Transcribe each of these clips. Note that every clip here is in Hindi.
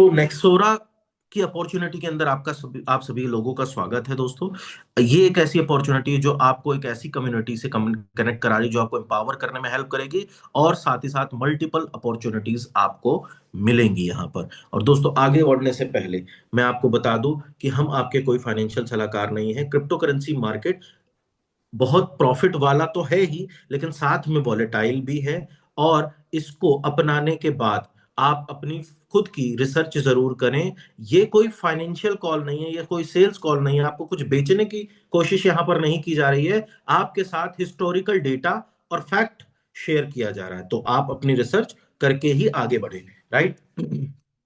सो नेक्सोरा की अपॉर्चुनिटी के अंदर आप सभी लोगों का स्वागत है दोस्तों। ये एक ऐसी अपॉर्चुनिटी है जो आपको एक ऐसी कम्युनिटी से कनेक्ट करा रही है जो आपको एम्पावर करने में हेल्प करेगी, और साथ ही साथ मल्टीपल अपॉर्चुनिटीज आपको मिलेंगी यहाँ पर। और दोस्तों, आगे बढ़ने से पहले मैं आपको बता दूं कि हम आपके कोई फाइनेंशियल सलाहकार नहीं है। क्रिप्टो करेंसी मार्केट बहुत प्रॉफिट वाला तो है ही, लेकिन साथ में वॉलेटाइल भी है। और इसको अपनाने के बाद आप अपनी खुद की रिसर्च जरूर करें। ये कोई फाइनेंशियल कॉल नहीं है, ये कोई सेल्स कॉल नहीं है, आपको कुछ बेचने की कोशिश यहां पर नहीं की जा रही है। आपके साथ हिस्टोरिकल डेटा और फैक्ट शेयर किया जा रहा है, तो आप अपनी रिसर्च करके ही आगे बढ़े। राइट।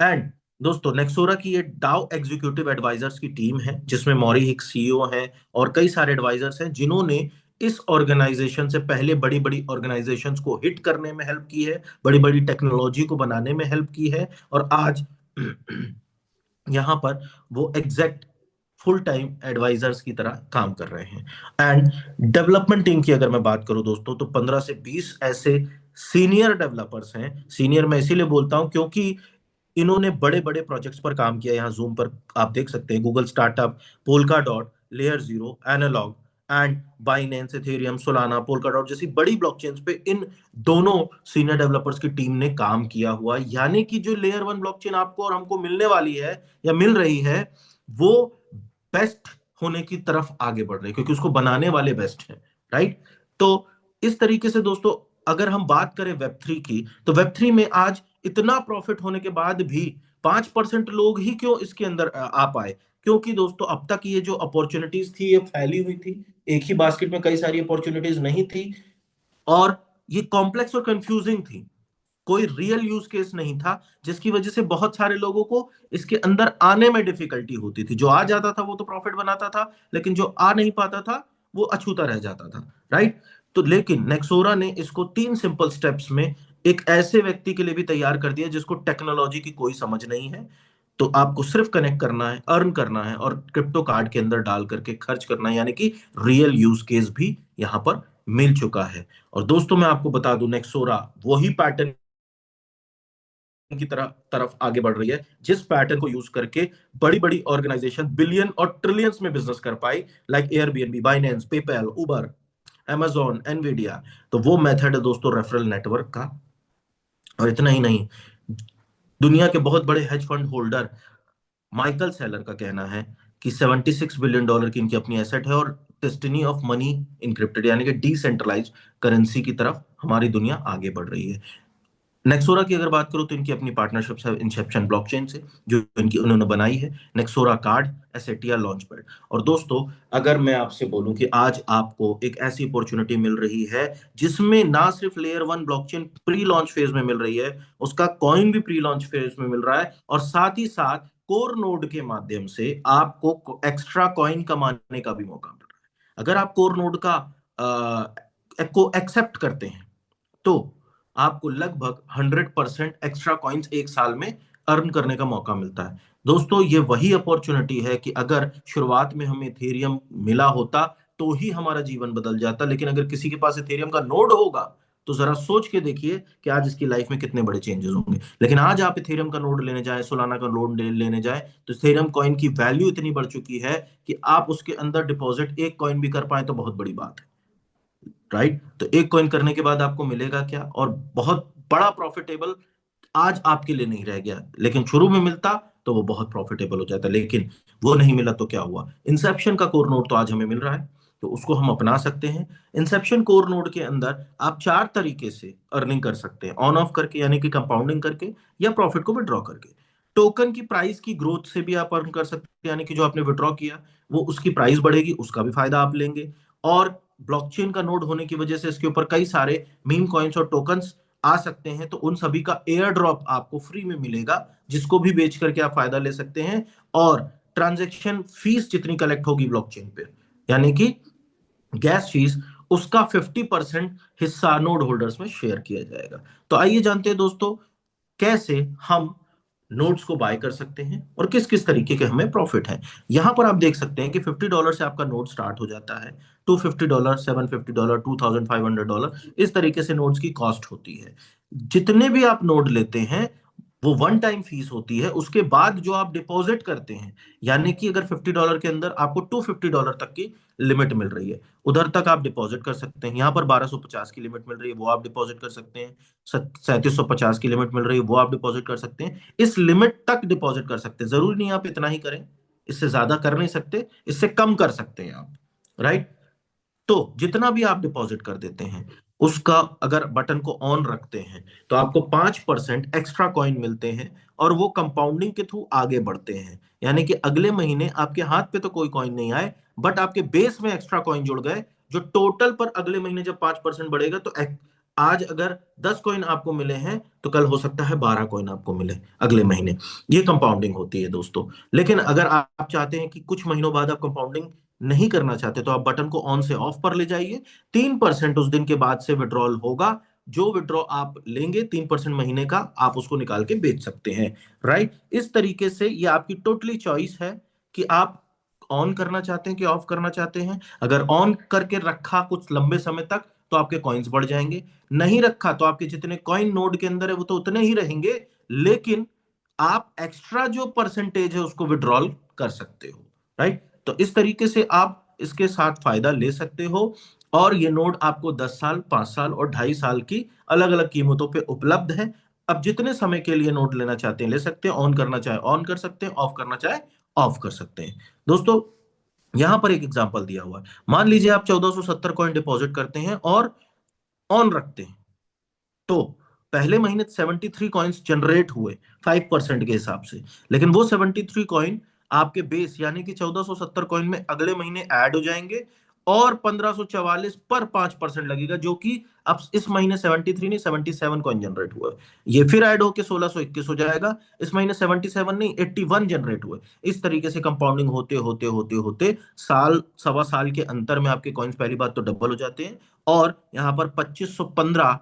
एंड दोस्तों, नेक्सोरा की ये डाउ एग्जीक्यूटिव एडवाइजर्स की टीम है, जिसमें मौरी हिक सीईओ है और कई सारे एडवाइजर्स हैं जिन्होंने इस ऑर्गेनाइजेशन से पहले बड़ी बड़ी ऑर्गेनाइजेशंस को हिट करने में हेल्प की है, बड़ी बड़ी टेक्नोलॉजी को बनाने में हेल्प की है, और आज यहाँ पर वो एग्जैक्ट फुल टाइम एडवाइजर्स की तरह काम कर रहे हैं। एंड डेवलपमेंट टीम की अगर मैं बात करूं दोस्तों, तो 15 से 20 ऐसे सीनियर डेवलपर्स हैं। सीनियर मैं इसीलिए बोलता हूं क्योंकि इन्होंने बड़े बड़े प्रोजेक्ट्स पर काम किया। यहाँ जूम पर आप देख सकते हैं Google startup, Polkadot, layer zero, analog and Binance, Ethereum, Solana, Polkadot जैसी बड़ी ब्लॉकचेन्स पे इन दोनों सीनियर डेवलपर्स की टीम ने काम किया हुआ है। यानी कि जो लेयर वन ब्लॉकचेन आपको और हमको मिलने वाली है या मिल रही है, वो बेस्ट होने की तरफ आगे बढ़ रही है, क्योंकि उसको बनाने वाले बेस्ट हैं। राइट। तो इस तरीके से दोस्तों, अगर हम बात करें वेब थ्री की, तो वेब थ्री में आज इतना प्रॉफिट होने के बाद भी 5% लोग ही क्यों इसके अंदर आ पाए? क्योंकि दोस्तों, अब तक ये जो अपॉर्चुनिटीज थी ये फैली हुई थी, एक ही बास्केट में कई सारी अपॉर्चुनिटीज नहीं थी, और ये कॉम्प्लेक्स और कंफ्यूजिंग थी। कोई रियल यूज केस नहीं था, जिसकी वजह से बहुत सारे लोगों को इसके अंदर आने में डिफिकल्टी होती थी। जो आ जाता था वो तो प्रॉफिट बनाता था, लेकिन जो आ नहीं पाता था वो अछूता रह जाता था। राइट। तो लेकिन नेक्सोरा ने इसको 3 सिंपल स्टेप्स में एक ऐसे व्यक्ति के लिए भी तैयार कर दिया जिसको टेक्नोलॉजी की कोई समझ नहीं है। तो आपको सिर्फ कनेक्ट करना है, अर्न करना है, और क्रिप्टो कार्ड के अंदर डाल करके खर्च करना है। यानी कि रियल यूज केस भी यहां पर मिल चुका है। और दोस्तों, मैं आपको बता दूं, नेक्सोरा वही पैटर्न की तरफ आगे बढ़ रही है जिस पैटर्न को यूज करके बड़ी बड़ी ऑर्गेनाइजेशन बिलियन और ट्रिलियंस में बिजनेस कर पाई, लाइक एयरबीएनबी, बाइनेंस, पेपैल, उबर, amazon, एनवीडिया। तो वो मेथड है दोस्तों रेफरल नेटवर्क का। और इतना ही नहीं, दुनिया के बहुत बड़े hedge fund holder Michael Saylor का कहना है कि $76 बिलियन की इनकी अपनी एसेट है, और डेस्टिनी ऑफ मनी इनक्रिप्टेड, यानी कि डिसेंट्रलाइज करेंसी की तरफ हमारी दुनिया आगे बढ़ रही है। नेक्सोरा की अगर बात करूं, तो इनकी अपनी पार्टनरशिप है इंसेप्शन ब्लॉकचेन से, जो इनकी उन्होंने बनाई है, नेक्सोरा कार्ड, एसेटिया लॉन्च पैड। और दोस्तों, अगर मैं आपसे बोलूं कि आज आपको एक ऐसी अपॉर्चुनिटी मिल रही है जिसमें ना सिर्फ layer one blockchain pre launch phase में मिल रही है, उसका कॉइन भी प्री लॉन्च फेज में मिल रहा है, और साथ ही साथ कोर नोड के माध्यम से आपको एक्स्ट्रा कॉइन कमाने का भी मौका मिल रहा है। अगर आप कोर नोड का को एक्सेप्ट करते हैं, तो आपको लगभग 100% एक्स्ट्रा कॉइन्स एक साल में अर्न करने का मौका मिलता है। दोस्तों, ये वही अपॉर्चुनिटी है कि अगर शुरुआत में हमें इथेरियम मिला होता तो ही हमारा जीवन बदल जाता, लेकिन अगर किसी के पास इथेरियम का नोड होगा तो जरा सोच के देखिए कि आज इसकी लाइफ में कितने बड़े चेंजेस होंगे। लेकिन आज आप इथेरियम का नोड लेने जाए, सोलाना का नोड लेने जाए, तो इथेरियम कॉइन की वैल्यू इतनी बढ़ चुकी है कि आप उसके अंदर डिपॉजिट एक कॉइन भी कर पाए तो बहुत बड़ी बात है। राइट। तो एक कॉइन करने के बाद आपको मिलेगा क्या? और बहुत बड़ा प्रॉफिटेबल आज आपके लिए नहीं रह गया, लेकिन शुरू में मिलता तो वो बहुत प्रॉफिटेबल हो जाता। लेकिन वो नहीं मिला तो क्या हुआ? इंसेप्शन का कोर नोड तो आज हमें मिल रहा है, तो उसको हम अपना सकते हैं। इंसेप्शन कोर नोड के अंदर आप 4 तरीके से अर्निंग कर सकते हैं, ऑन ऑफ करके यानी कि कंपाउंडिंग करके, या प्रॉफिट को विड्रॉ करके। टोकन की प्राइस की ग्रोथ से भी आप अर्न कर सकते हैं, यानी कि जो आपने विड्रॉ किया वो उसकी प्राइस बढ़ेगी, उसका भी फायदा आप लेंगे। और ब्लॉकचेन का नोड होने की वजह से इसके ऊपर कई सारे मीम कॉइन्स और टोकन्स आ सकते हैं, तो उन सभी का एयर ड्रॉप आपको फ्री में मिलेगा, जिसको भी बेच करके आप फायदा ले सकते हैं। और ट्रांजैक्शन फीस जितनी कलेक्ट होगी ब्लॉकचेन पे, यानी कि गैस फीस, उसका 50% हिस्सा नोड होल्डर्स में शेयर किया जाएगा। तो आइए जानते हैं दोस्तों, कैसे हम नोट्स को बाय कर सकते हैं और किस किस तरीके के हमें प्रॉफिट है। यहां पर आप देख सकते हैं कि $50 से आपका नोट स्टार्ट हो जाता है, $250, $750, $2500, इस तरीके से नोट्स की कॉस्ट होती है। जितने भी आप नोट लेते हैं, वो वन टाइम फीस होती है। उसके बाद जो आप डिपॉजिट करते हैं, यानी कि अगर $50 के अंदर आपको $250 तक की लिमिट मिल रही है, उधर तक आप डिपॉजिट कर सकते हैं। यहाँ पर 1250 की लिमिट मिल रही है, वो आप डिपॉजिट कर सकते हैं। 3750 की लिमिट मिल रही है, वो आप डिपॉजिट कर सकते हैं। इस लिमिट तक डिपॉजिट कर सकते हैं, जरूरी नहीं आप इतना ही करें, इससे ज्यादा कर नहीं सकते, इससे कम कर सकते हैं आप। राइट। तो जितना भी आप डिपॉजिट कर देते हैं, उसका अगर बटन को ऑन रखते हैं तो आपको 5% एक्स्ट्रा कॉइन मिलते हैं, और वो कंपाउंडिंग के थ्रू आगे बढ़ते हैं। यानी कि अगले महीने आपके हाथ पे तो कोई कॉइन नहीं आए, बट आपके बेस में एक्स्ट्रा कॉइन जुड़ गए, जो टोटल पर अगले महीने जब 5% बढ़ेगा तो आज अगर 10 कॉइन आपको मिले हैं तो कल हो सकता है 12 कॉइन आपको मिले अगले महीने। ये कंपाउंडिंग होती है दोस्तों। लेकिन अगर आप चाहते हैं कि कुछ महीनों बाद आप कंपाउंडिंग नहीं करना चाहते, तो आप बटन को ऑन से ऑफ पर ले जाइए। 3% उस दिन के बाद से विड्रॉल होगा। जो विड्रॉ आप लेंगे 3% महीने का, आप उसको निकाल के बेच सकते हैं। राइट। इस तरीके से ये आपकी टोटली चॉइस है कि आप ऑन करना चाहते हैं कि ऑफ करना चाहते हैं। अगर ऑन करके रखा कुछ लंबे समय तक तो आपके कॉइन्स बढ़ जाएंगे, नहीं रखा तो आपके जितने कॉइन नोड के अंदर है वो तो उतने ही रहेंगे, लेकिन आप एक्स्ट्रा जो परसेंटेज है उसको विड्रॉल कर सकते हो। राइट। तो इस तरीके से आप इसके साथ फायदा ले सकते हो। और ये नोट आपको 10 साल, 5 साल और 2.5 साल की अलग अलग कीमतों पे उपलब्ध है। अब जितने समय के लिए नोट लेना चाहते हैं ले सकते हैं, ऑन करना चाहे ऑन कर सकते हैं, ऑफ करना चाहे ऑफ कर सकते हैं। दोस्तों, यहां पर एक एग्जांपल दिया हुआ है। मान लीजिए आप 1470 कॉइन डिपॉजिट करते हैं और ऑन रखते हैं, तो पहले महीने 73 कॉइन्स जनरेट हुए 5% के हिसाब से। लेकिन वो 73 कॉइन आपके बेस यानी कि 1470 कॉइन में अगले महीने ऐड हो जाएंगे, और 1544 पर 5% लगेगा, जो कि अब इस महीने 73 नहीं 77 कॉइन जनरेट हुआ है। ये फिर ऐड होके 1621 हो जाएगा। इस महीने 77 नहीं 81 जनरेट हुए। इस तरीके से कंपाउंडिंग होते होते होते होते साल सवा साल के अंतर में आपके कॉइन्स पहली बात तो डबल हो जाते हैं, और यहाँ पर 2515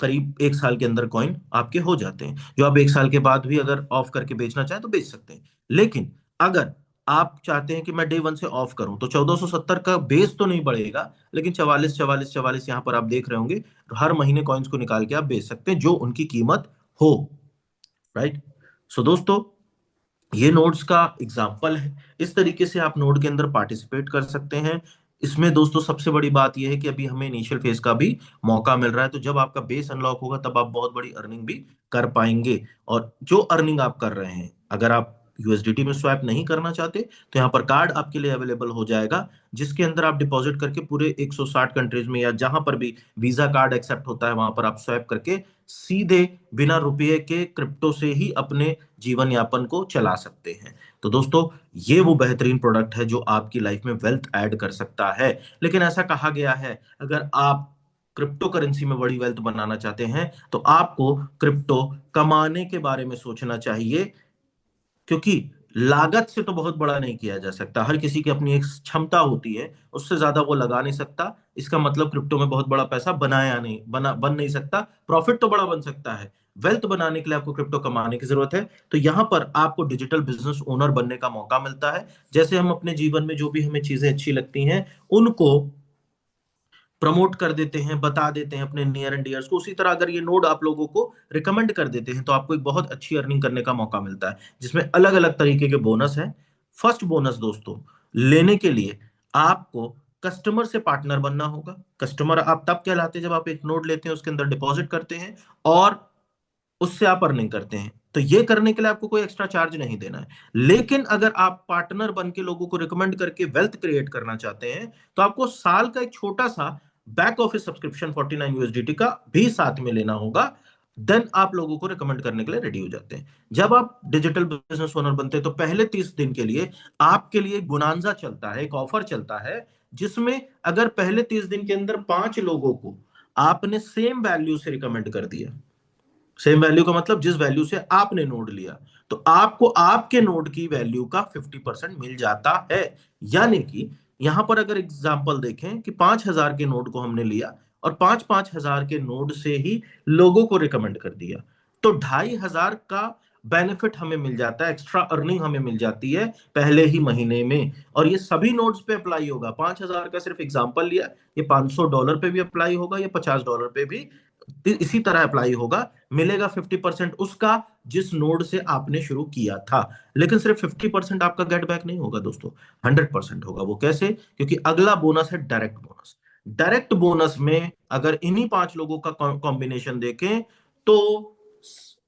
करीब एक साल के अंदर कॉइन आपके हो जाते हैं, जो आप एक साल के बाद भी अगर ऑफ करके बेचना चाहें तो बेच सकते हैं। लेकिन अगर आप चाहते हैं कि मैं डे वन से ऑफ करूं, तो 1470 का बेस तो नहीं बढ़ेगा, लेकिन 44 यहां पर आप देख रहे होंगे, हर महीने कॉइन्स को निकाल के आप बेच सकते हैं जो उनकी कीमत हो। राइट। सो दोस्तों, ये नोड्स का एग्जाम्पल है। इस तरीके से आप नोड के अंदर पार्टिसिपेट कर सकते हैं। इसमें दोस्तों सबसे बड़ी बात यह है कि अभी हमें इनिशियल फेज का भी मौका मिल रहा है, तो जब आपका बेस अनलॉक होगा तब आप बहुत बड़ी अर्निंग भी कर पाएंगे। और जो अर्निंग आप कर रहे हैं, अगर आप यूएसडीटी में स्वैप नहीं करना चाहते, तो यहाँ पर कार्ड आपके लिए अवेलेबल हो जाएगा, जिसके अंदर आप डिपॉजिट करके पूरे 160 कंट्रीज में या जहां पर भी वीजा कार्ड एक्सेप्ट होता है वहां पर आप स्वैप करके सीधे बिना रुपये के क्रिप्टो से ही अपने जीवन यापन को चला सकते हैं। तो दोस्तों, ये वो बेहतरीन प्रोडक्ट है जो आपकी लाइफ में वेल्थ ऐड कर सकता है। लेकिन ऐसा कहा गया है, अगर आप क्रिप्टो करेंसी में बड़ी वेल्थ बनाना चाहते हैं तो आपको क्रिप्टो कमाने के बारे में सोचना चाहिए, क्योंकि लागत से तो बहुत बड़ा नहीं किया जा सकता। हर किसी की अपनी एक क्षमता होती है, उससे ज्यादा वो लगा नहीं सकता। इसका मतलब क्रिप्टो में बहुत बड़ा पैसा बनाया नहीं बना बन नहीं सकता। प्रॉफिट तो बड़ा बन सकता है। वेल्थ बनाने के लिए आपको क्रिप्टो कमाने की जरूरत है। तो यहां पर आपको डिजिटल बिजनेस ओनर बनने का मौका मिलता है। जैसे हम अपने जीवन में जो भी हमें चीजें अच्छी लगती हैं उनको प्रमोट कर देते हैं, बता देते हैं अपने नियर एंड डियर्स को, उसी तरह अगर ये नोड आप लोगों को रिकमेंड कर देते हैं तो आपको एक बहुत अच्छी अर्निंग करने का मौका मिलता है, जिसमें अलग अलग तरीके के बोनस हैं। फर्स्ट बोनस दोस्तों लेने के लिए आपको कस्टमर से पार्टनर बनना होगा। कस्टमर आप तब कहलाते हैं जब आप एक नोड लेते हैं, उसके अंदर डिपॉजिट करते हैं और उससे आप अर्निंग करते हैं। तो ये करने के लिए आपको कोई एक्स्ट्रा चार्ज नहीं देना है। लेकिन अगर आप पार्टनर बन के लोगों को रिकमेंड करके वेल्थ क्रिएट करना चाहते हैं, तो आपको साल का एक छोटा सा बैक ऑफिस सब्सक्रिप्शन 49 यूएसडीटी का भी साथ में लेना होगा। देन आप लोगों को रिकमेंड करने के लिए रेडी हो जाते हैं। जब आप डिजिटल बिजनेस ओनर बनते हैं तो पहले 30 दिन के लिए आपके लिए गुनांजा चलता है, एक ऑफर चलता है, जिसमें अगर पहले 30 दिन के अंदर 5 लोगों को आपने सेम वैल्यू से रिकमेंड कर दिया, सेम वैल्यू का मतलब जिस वैल्यू से आपने नोड लिया, तो आपको आपके नोड की वैल्यू का 50% मिल जाता है। यानी कि यहां पर अगर एग्जांपल देखें कि 5,000 के नोड को हमने लिया और 5,000 के नोड से ही लोगों को रिकमेंड कर दिया, तो 2,500 का बेनिफिट हमें मिल जाता है, एक्स्ट्रा अर्निंग हमें मिल जाती है पहले ही महीने में। और ये सभी नोड्स पे अप्लाई होगा। 5,000 का सिर्फ एग्जांपल लिया, ये $500 पे भी अप्लाई होगा, ये $50 पे भी इसी तरह अप्लाई होगा। मिलेगा 50% उसका जिस नोड से आपने शुरू किया था। लेकिन सिर्फ 50% आपका गेट बैक नहीं होगा दोस्तों, 100% होगा। वो कैसे? क्योंकि अगला बोनस है डायरेक्ट बोनस। डायरेक्ट बोनस में अगर इन्हीं 5 लोगों का कॉम्बिनेशन देखें तो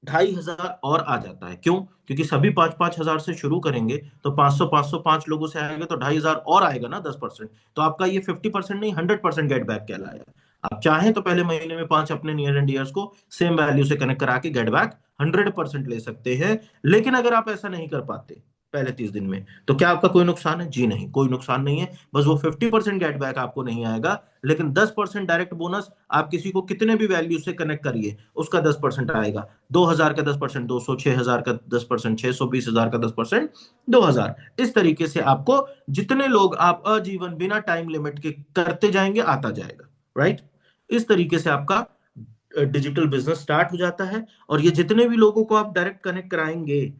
2,500 और आ जाता है। क्यों? क्योंकि सभी 5-5 हजार से शुरू करेंगे, तो 500 500 5 लोगों से आएंगे तो 2,500 और आएगा ना, 10%। तो आपका ये 50% नहीं, 100% गेट बैक कहलाएगा। आप चाहें तो पहले महीने में 5 अपने नियर एंड ईयर्स को सेम वैल्यू से कनेक्ट करा के गेट बैक 100% ले सकते हैं। लेकिन अगर आप ऐसा नहीं कर पाते पहले 30 दिन में, तो क्या आपका कोई नुकसान है? जी नहीं, कोई नुकसान नहीं है। बस वो 50% गेट बैक आपको नहीं आएगा, लेकिन 10% डायरेक्ट बोनस आप किसी को कितने भी वैल्यू से कनेक्ट करिए उसका 10% आएगा। 2,000 का 10%, 200, 6,000 का 10%, 600, 20,000 का 10%, 2,000। इस तरीके से आपको जितने लोग आप आजीवन बिना टाइम लिमिट के करते जाएंगे आता जाएगा। राइट? इस तरीके से आपका डिजिटल बिजनेस स्टार्ट हो जाता है। और ये जितने भी लोगों को आप डायरेक्ट कनेक्ट कराएंगे,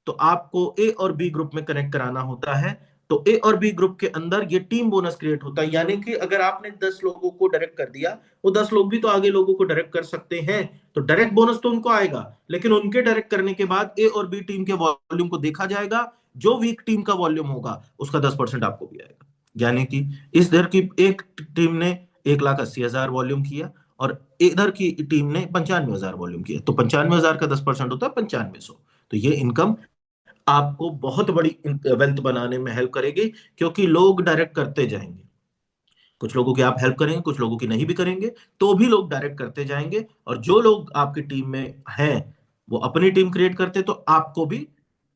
तो आपको ए और बी ग्रुप में कनेक्ट कराना होता है। तो ए और बी ग्रुप के अंदर ये टीम बोनस क्रिएट होता है। यानी कि अगर आपने 10 लोगों को डायरेक्ट कर दिया, वो 10 लोग भी तो आगे लोगों को डायरेक्ट कर सकते हैं। तो डायरेक्ट बोनस तो उनको आएगा, लेकिन उनके डायरेक्ट करने के बाद ए और बी टीम के वॉल्यूम को देखा जाएगा। जो वीक टीम का वॉल्यूम होगा उसका 10% आपको भी आएगा। यानी कि इस दर की एक टीम ने 1,80,000 वॉल्यूम किया, और इधर की टीम ने 95,000 वॉल्यूम किया, तो 95,000 का 10% होता है 9500। तो ये इनकम आपको बहुत बड़ी वेल्थ बनाने में हेल्प करेगी, क्योंकि लोग डायरेक्ट करते जाएंगे। कुछ लोगों की आप हेल्प करेंगे, कुछ लोगों की नहीं भी करेंगे, तो भी लोग डायरेक्ट करते जाएंगे। और जो लोग आपकी टीम में हैं वो अपनी टीम क्रिएट करते, तो आपको भी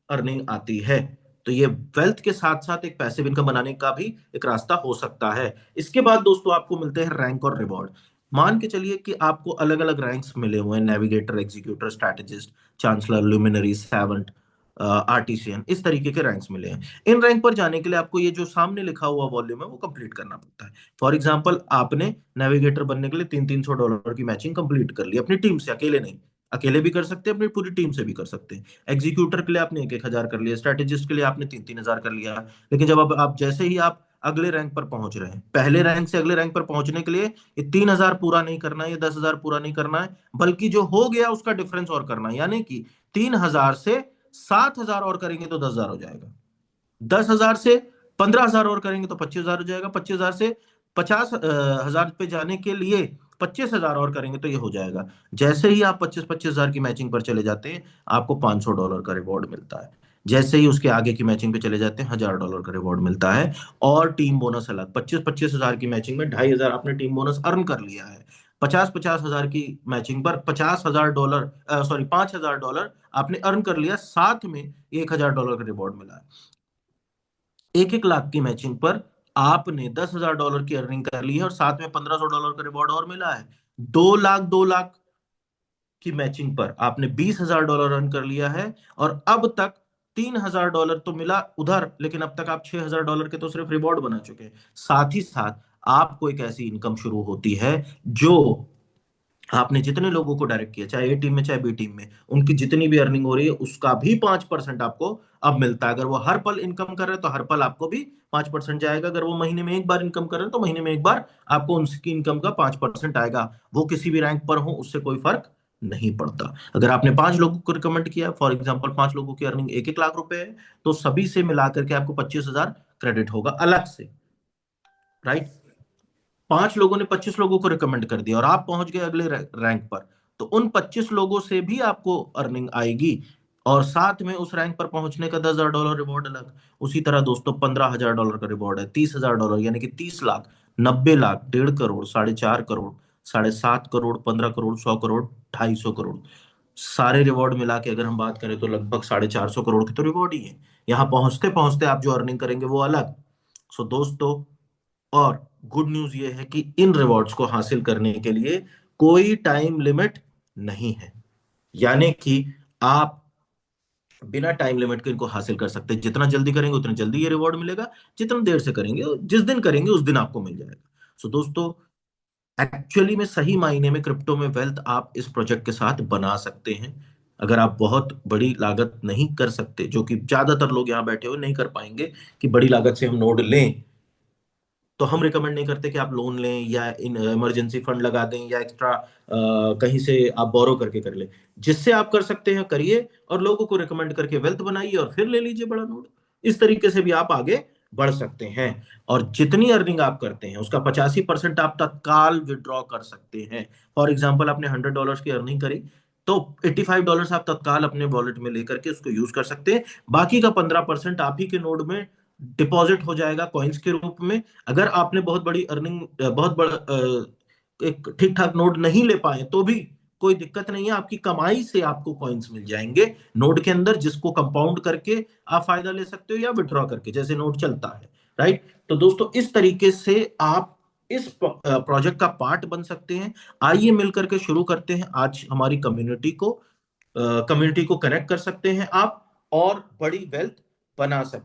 अर्निंग आती है। तो ये वेल्थ के साथ साथ एक पैसिव इनकम बनाने का भी एक रास्ता हो सकता है। इसके बाद दोस्तों आपको मिलते हैं रैंक और रिवॉर्ड। मान के चलिए कि आपको अलग अलग रैंक्स मिले हुए हैं, navigator, executor, strategist, chancellor, luminary, savant, artisan, इस तरीके के रैंक्स मिले हैं। इन रैंक पर जाने के लिए आपको ये जो सामने लिखा हुआ वॉल्यूम है वो कंप्लीट करना पड़ता है। फॉर एग्जाम्पल, आपने नेविगेटर बनने के लिए $300-300 की मैचिंग कंप्लीट कर ली अपनी टीम से, अकेले नहीं। अकेले भी कर सकते हैं, अपनी पूरी टीम से भी कर सकते हैं। एग्जीक्यूटर के लिए आपने 1,000 कर लिया, स्ट्रेटेजिस्ट के लिए आपने 3,000 कर लिया। लेकिन जब अब आप जैसे ही आप अगले रैंक पर पहुंच रहे हैं, पहले रैंक से अगले रैंक पर पहुंचने के लिए ये 3,000 पूरा नहीं करना है, ये 10,000 पूरा नहीं करना है, बल्कि जो हो गया उसका डिफरेंस और करना है। यानी कि 3,000 से 7,000 और करेंगे तो 10,000 हो जाएगा। 10,000 से 15,000 और करेंगे तो 25,000 हो जाएगा। 25,000 से 50,000 पे जाने के लिए 25,000 और करेंगे तो ये हो जाएगा। जैसे ही आप 25,000 की मैचिंग पर चले जाते हैं, आपको $500 का रिवॉर्ड मिलता है। जैसे ही उसके आगे की मैचिंग पे चले जाते हैं, $1,000 का रिवॉर्ड मिलता है। और टीम बोनस अलग, 25,000 की मैचिंग में 2,500 आपने टीम बोनस अर्न कर लिया है। 50,000 की मैचिंग पर $50,000, सॉरी, $5,000 आपने अर्न कर लिया, साथ में $1,000 का रिवॉर्ड मिला है। 1-1 लाख की मैचिंग पर आपने $10,000 की अर्निंग कर ली है, और साथ में $1,500 का रिवॉर्ड और मिला है। 2 लाख 2 लाख की मैचिंग पर आपने $20,000 अर्न कर लिया है। और अब तक $3,000 तो मिला उधर, लेकिन अब तक आप $6,000 के तो सिर्फ रिवॉर्ड बना चुके हैं। साथ ही साथ आपको एक ऐसी इनकम शुरू होती है जो आपने जितने लोगों को डायरेक्ट किया, चाहे ए टीम में चाहे बी टीम में, उनकी जितनी भी अर्निंग हो रही है उसका भी 5% आपको अब मिलता है। अगर वो हर पल इनकम कर रहे हैं तो हर पल आपको भी 5% जाएगा। अगर वो महीने में एक बार इनकम कर रहे हैं तो महीने में एक बार आपको उनकी इनकम का 5% आएगा। वो किसी भी रैंक पर हो उससे कोई फर्क नहीं पड़ता। अगर आपने 5 लोगों को रिकमेंड किया, फॉर एग्जाम्पल 5 लोगों की अर्निंग 1-1 लाख रुपए है, तो सभी से मिलाकर के आपको 25,000 क्रेडिट होगा अलग से। राइट? 5 लोगों ने 25 लोगों को रिकमेंड कर दिया और आप पहुंच गए अगले रैंक पर, तो उन 25 लोगों से भी आपको अर्निंग आएगी। और साथ में उस रैंक पर पहुंचने का $10,000 रिवॉर्ड अलग। उसी तरह दोस्तों $15,000 का रिवॉर्ड है, $30,000, यानी कि 30 लाख, 90 लाख, 1.5 करोड़, 4.5 करोड़, 7.5 करोड़, 15 करोड़, 100 करोड़, 250 करोड़। सारे रिवॉर्ड मिला के अगर हम बात करें तो लगभग 450 करोड़ के तो रिवॉर्ड ही है। यहाँ पहुंचते पहुंचते आप जो अर्निंग करेंगे वो अलग। सो दोस्तों, और गुड न्यूज ये है कि इन रिवॉर्ड्स को हासिल करने के लिए कोई टाइम लिमिट नहीं है। यानी कि आप बिना टाइम लिमिट के इनको हासिल कर सकते हैं। जितना जल्दी करेंगे उतना जल्दी ये रिवॉर्ड मिलेगा, जितना देर से करेंगे, जिस दिन करेंगे उस दिन आपको मिल जाएगा। सो दोस्तों, एक्चुअली में सही मायने में क्रिप्टो में वेल्थ आप इस प्रोजेक्ट के साथ बना सकते हैं। अगर आप बहुत बड़ी लागत नहीं कर सकते, जो कि ज्यादातर लोग यहाँ बैठे हुए नहीं कर पाएंगे कि बड़ी लागत से हम नोड लें, तो हम रिकमेंड नहीं करते कि आप लोन लें या इन इमरजेंसी फंड लगा दें या एक्स्ट्रा कहीं से आप बोरो करके कर लें। जिससे आप कर सकते हैं करिए, और लोगों को रिकमेंड करके वेल्थ बनाइए और फिर ले लीजिए बड़ा नोट। इस तरीके से भी आप आगे बढ़ सकते हैं। और जितनी अर्निंग आप करते हैं उसका 85% आप तत्काल विड्रॉ कर सकते हैं। फॉर एग्जाम्पल आपने $100 की अर्निंग करी, तो $85 आप तत्काल अपने वॉलेट में लेकर के उसको यूज कर सकते हैं। बाकी का 15% आप ही के नोड में डिपॉजिट हो जाएगा कॉइन्स के रूप में। अगर आपने बहुत बड़ी अर्निंग, बहुत बड़ा एक ठीक ठाक नोड नहीं ले पाए तो भी कोई दिक्कत नहीं है, आपकी कमाई से आपको कॉइन्स मिल जाएंगे नोड के अंदर, जिसको कंपाउंड करके आप फायदा ले सकते हो या विड्रॉ करके, जैसे नोड चलता है। राइट। तो दोस्तों इस तरीके से आप इस प्रोजेक्ट का पार्ट बन सकते हैं। आइए मिलकर के शुरू करते हैं आज हमारी कम्युनिटी को कनेक्ट कर सकते हैं आप, और बड़ी वेल्थ बना सकते हैं।